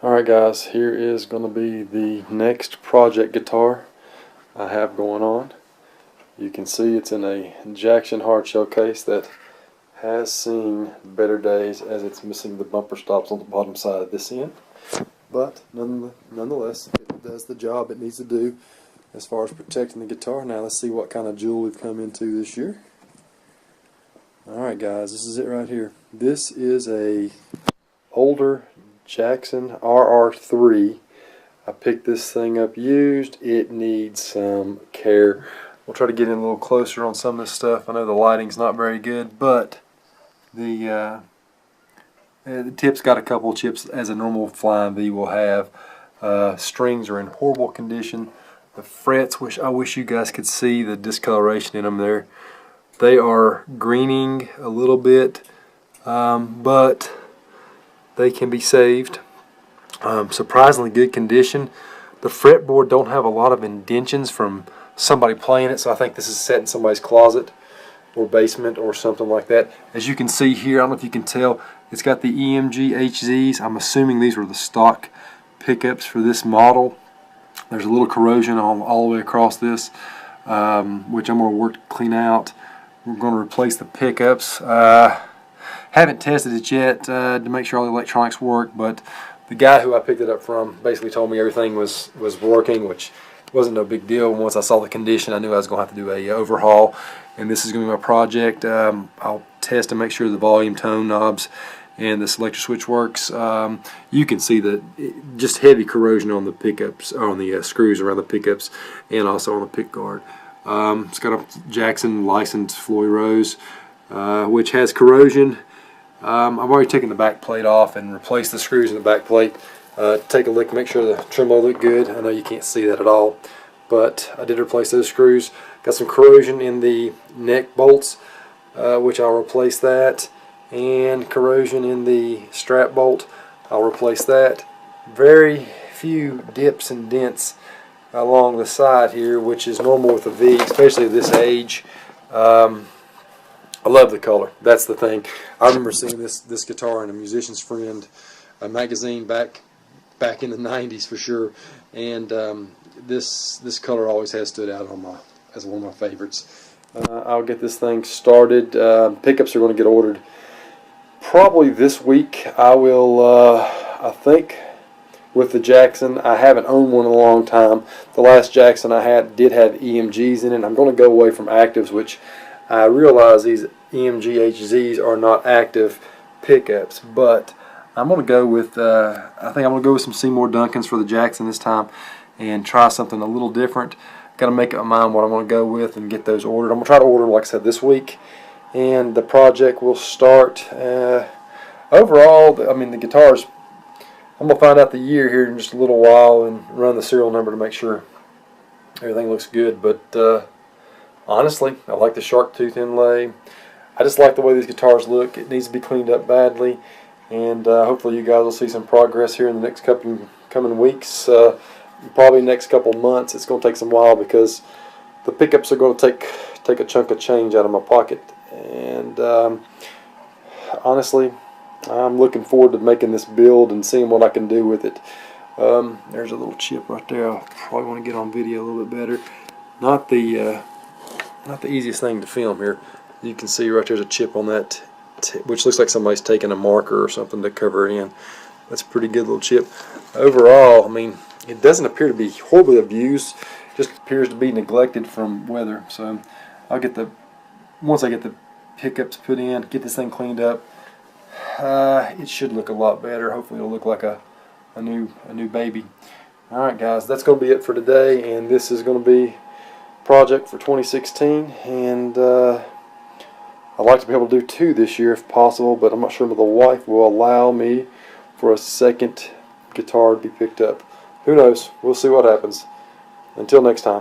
Alright guys, here is going to be the next project guitar I have going on. You can see it's in a Jackson hardshell case that has seen better days, as it's missing the bumper stops on the bottom side of this end. But nonetheless, it does the job it needs to do as far as protecting the guitar. Now let's see what kind of jewel we've come into this year. Alright guys, this is it right here. This is a older Jackson RR3. I picked this thing up used. It needs some care. We'll try to get in a little closer on some of this stuff. I know the lighting's not very good, but the tip's got a couple of chips as a normal flying V will have. Strings are in horrible condition. The frets, I wish you guys could see the discoloration in them there. They are greening a little bit, but they can be saved. Surprisingly good condition. The fretboard don't have a lot of indentions from somebody playing it, so I think this is set in somebody's closet or basement or something like that. As you can see here, I don't know if you can tell, it's got the EMG HZs. I'm assuming these were the stock pickups for this model. There's a little corrosion all the way across this, which I'm going to work to clean out. We're going to replace the pickups. Haven't tested it yet to make sure all the electronics work, but the guy who I picked it up from basically told me everything was working, which wasn't no big deal. Once I saw the condition, I knew I was going to have to do a overhaul, and this is going to be my project. I'll test to make sure the volume tone knobs and the selector switch works. You can see that just heavy corrosion on the pickups, on the screws around the pickups, and also on the pick guard. It's got a Jackson licensed Floyd Rose, which has corrosion. I've already taken the back plate off and replaced the screws in the back plate. Take a look, make sure the tremolo look good. I know you can't see that at all, but I did replace those screws. Got some corrosion in the neck bolts, which I'll replace that, and corrosion in the strap bolt. I'll replace that. Very few dips and dents along the side here, which is normal with a V, especially at this age. I love the color. That's the thing. I remember seeing this guitar in a Musician's Friend magazine back in the 90s for sure, and this color always has stood out on as one of my favorites. I'll get this thing started. Pickups are going to get ordered probably this week. I will. I think with the Jackson, I haven't owned one in a long time. The last Jackson I had did have EMGs in it. I'm going to go away from actives, which I realize these EMG HZs are not active pickups, but I'm going to go with, I think I'm going to go with some Seymour Duncans for the Jackson this time and try something a little different. Got to make up my mind what I'm going to go with and get those ordered. I'm going to try to order them, like I said, this week, and the project will start. Overall, I mean, the guitars, I'm going to find out the year here in just a little while and run the serial number to make sure everything looks good, but honestly, I like the shark tooth inlay. I just like the way these guitars look. It needs to be cleaned up badly, and hopefully you guys will see some progress here in the next coming weeks. Probably next couple months. It's going to take some while because the pickups are going to take a chunk of change out of my pocket, and honestly, I'm looking forward to making this build and seeing what I can do with it. There's a little chip right there. I'll probably want to get on video a little bit better. Not the easiest thing to film here. You can see right there's a chip on that, which looks like somebody's taken a marker or something to cover it in. That's a pretty good little chip. Overall, I mean, it doesn't appear to be horribly abused. It just appears to be neglected from weather. So I'll get once I get the pickups put in, get this thing cleaned up, it should look a lot better. Hopefully it'll look like a new baby. Alright guys, that's going to be it for today, and this is going to be project for 2016, and I'd like to be able to do 2 this year if possible, but I'm not sure if the wife will allow me for a second guitar to be picked up. Who knows? We'll see what happens. Until next time.